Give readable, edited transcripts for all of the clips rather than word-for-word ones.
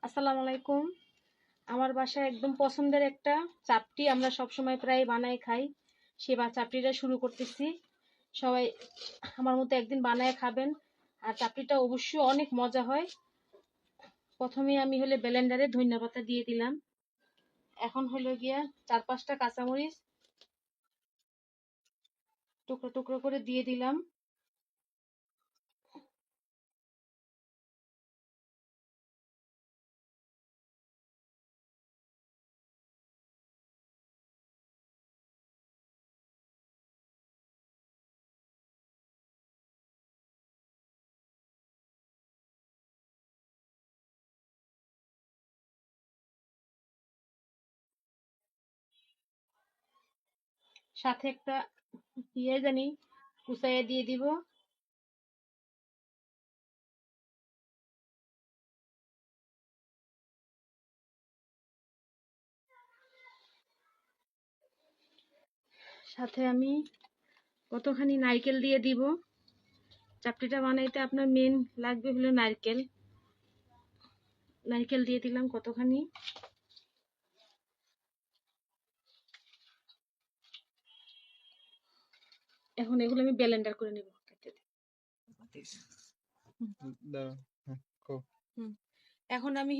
আসসালামু আলাইকুম। আমার বাসায় একদম পছন্দের একটা চাপটি আমরা সবসময় প্রায় বানায় খাই। চাপটিটা শুরু করতেছি। সবাই আমার মতো একদিন বানায় খাবেন। আর চাপটিটা অবশ্যই অনেক মজা হয়। প্রথমে আমি ব্লেন্ডারে ধনিয়া পাতা দিয়ে দিলাম। এখন গিয়া 4-5টা কাঁচামরিচ টুকরো টুকরো করে দিয়ে দিলাম। সাথে একটা পেঁয়াজ কুচাইয়া দিয়ে দিব। সাথে আমি কতখানি নারকেল দিয়ে দিব। চাপটিটা বানাইতে আপনার মেন লাগবে নারকেল। নারকেল দিয়ে দিলাম কতখানি। এখন এগুলো আমি ব্লেন্ডার করে নেব। এখন আমি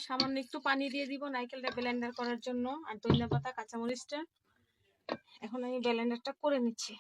সামান্য একটু পানি দিয়ে দিব নারকেলটা ব্লেন্ডার করার জন্য, আর ধনিয়া পাতা কাঁচামরিচটা। এখন আমি ব্লেন্ডারটা করে নিচ্ছি।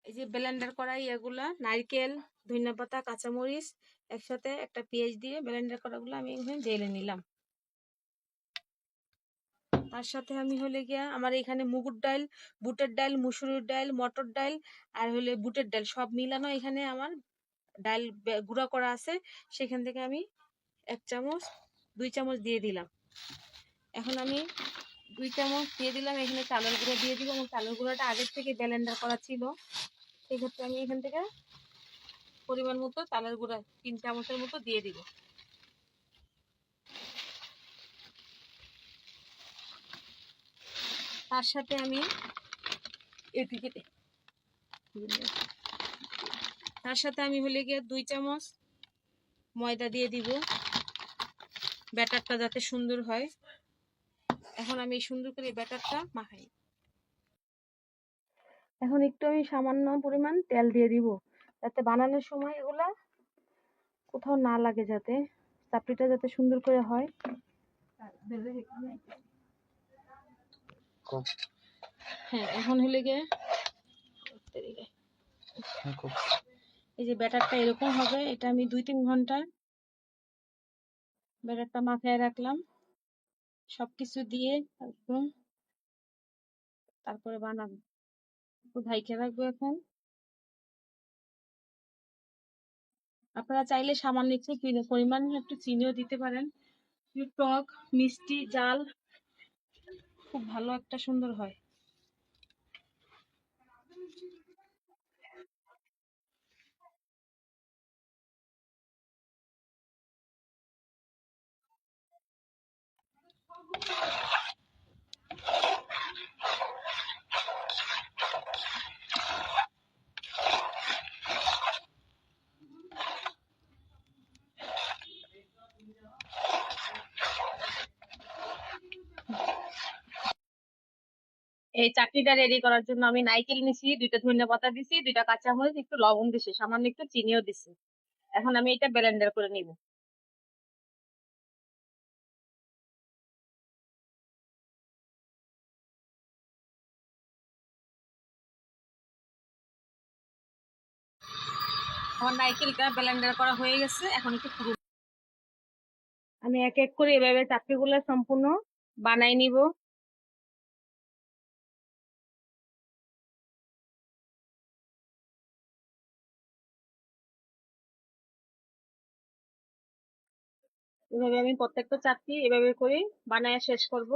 এই যে ব্লেন্ডার করা এগুলা নারকেল, ধনিয়া পাতা, কাঁচামরিচ একসাথে একটা পেঁয়াজ দিয়ে ব্লেন্ডার করাগুলো আমি এখানে ঢেলে নিলাম। তার সাথে আমি আমার এখানে মুগুর ডাল, বুটের ডাল, মুসুরির ডাল, মটর ডাল আর বুটের ডাল সব মিলানো এখানে আমার ডাল গুঁড়া করা আছে। সেখান থেকে আমি 1 চামচ 2 চামচ দিয়ে দিলাম। এখন আমি 2 চামচ দিয়ে দিলাম। এখানে চালের গুঁড়ো দিয়ে দিব, এবং চালের গুঁড়োটা আগের থেকে ব্লেন্ডার করা ছিল। সেক্ষেত্রে আমি এখান থেকে পরিমাণ মতো চালের গুঁড়া 3 চামচের মতো দিয়ে দিব। তার সাথে আমি গিয়ে 2 চামচ ময়দা দিয়ে দিব, ব্যাটারটা যাতে সুন্দর হয়। এখন আমি সুন্দর করে ব্যাটারটা মাখাই। এখন একটু আমি সামান্য পরিমাণ তেল দিয়ে দিব, যাতে বানানোর সময় এগুলা কোথাও না লাগে, যাতে চাপড়িটা যাতে সুন্দর করে হয়। হ্যাঁ, এখন গিয়ে এই যে ব্যাটারটা এরকম হবে। এটা আমি 2-3 ঘন্টা ব্যাটারটা মাখায় রাখলাম সবকিছু দিয়ে। একদম তারপরে বানাবো, ঢাইকা রাখবো। এখন আপনারা চাইলে সামান্য একটু পরিমাণ একটু চিনিও দিতে পারেন। টক মিষ্টি জাল খুব ভালো একটা সুন্দর হয়। এই চাটনিটা রেডি করার জন্য আমি নারকেল নিছি, 2টা ধনিয়া পাতা দিছি, 2টা কাঁচামরিচ, একটু লবণ দিছি, সামান্য একটু চিনিও দিছি। এখন আমি এটা ব্লেন্ডার করে নিব। আমার নারকেলটা ব্লেন্ডার করা হয়ে গেছে। এখন একটু আমি এক এক করে এভাবে চাটনিগুলো সম্পূর্ণ বানাই নিব। এভাবে আমি প্রত্যেকটা চাটনি এভাবে করে বানায় শেষ করব।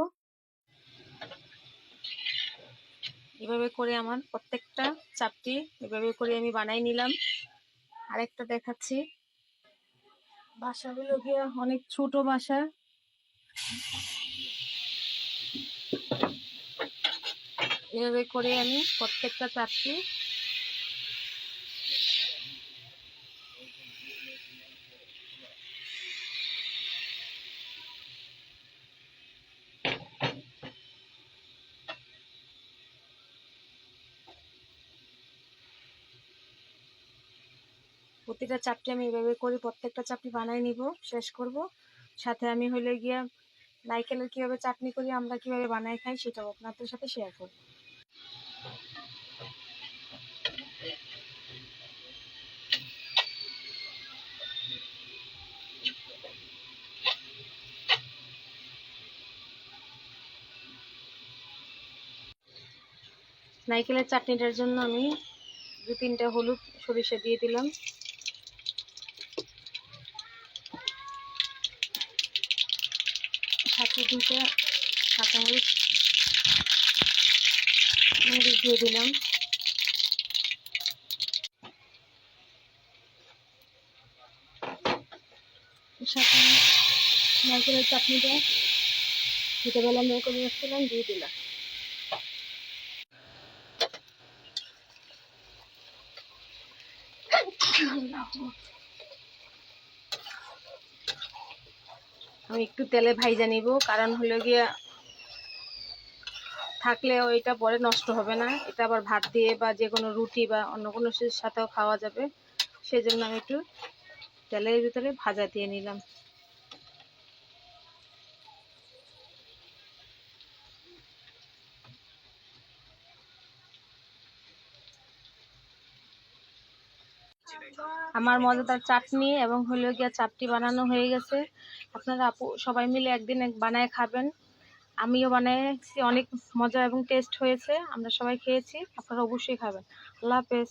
এভাবে করে আমার প্রত্যেকটা চাপটি এভাবে করে আমি বানাই নিলাম। আরেকটা দেখাচ্ছি। বাসাগুলো গিয়ে অনেক ছোট বাসা। এভাবে করে আমি প্রত্যেকটা চাপটি প্রতিটা চাপটি আমি এভাবে করে প্রত্যেকটা চাপটি বানাই নিব, শেষ করব। সাথে আমি হলে গিয়া নারকেলের কিভাবে চাটনি করি, আমরা কিভাবে বানাই খাই, সেটাও আপনাদের সাথে শেয়ার করব। নারকেলের চাটনিটার জন্য আমি 2-3টা হলুদ সরিষা দিয়ে দিলাম। সাথে 2টা কাঁচামরিচ দিয়ে দিলাম। সাথে নারকেলের চাটনিটা ছোটবেলা মেয়ে করে রাখছিলাম, দিয়ে দিলাম। আমি একটু তেলে ভাইজা নিব, কারণ হলো গিয়া থাকলেও এটা পরে নষ্ট হবে না, এটা আবার ভাত দিয়ে বা যে কোনো রুটি বা অন্য কোনো সাথেও খাওয়া যাবে। সেজন্য আমি একটু তেলের ভিতরে ভাজা দিয়ে নিলাম। আমার মজাদার চাটনি এবং হলো গিয়া চাপটি বানানো হয়ে গেছে। আপনারা আপু সবাই মিলে একদিন বানায় খাবেন। আমিও বানিয়েছি, অনেক মজা এবং টেস্ট হয়েছে। আমরা সবাই খেয়েছি, আপনারা অবশ্যই খাবেন। আল্লাহ হাফেজ।